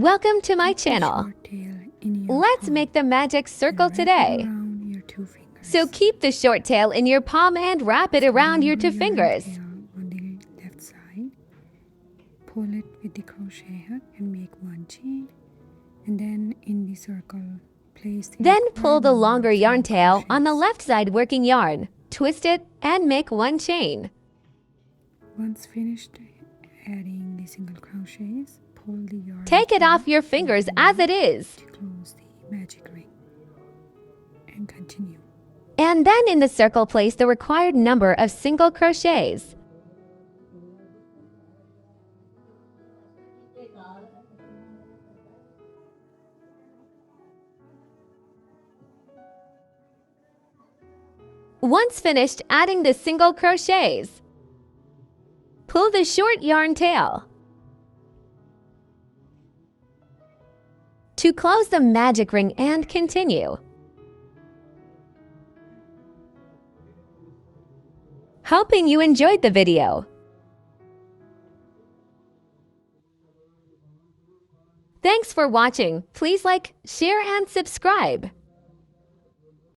Welcome to my channel. Short tail in your Let's palm make the magic circle and wrap it today. around your 2 fingers. So keep the short tail in your palm and wrap it around your 2 Remember fingers. tail on the left side. Pull it with the crochet hook and make 1 chain. And then in the circle, place the Then pull the required longer number of yarn single tail on the crochets. left side working yarn. Twist it and make 1 chain. Once finished adding the single crochets, pull the yarn Take it tail off your fingers as it is. to close the magic ring and continue. And then in the circle place the required number of single crochets. Once finished adding the single crochets, pull the short yarn tail. To close the magic ring and continue. Hoping you enjoyed the video. Thanks for watching. Please like, share, and subscribe.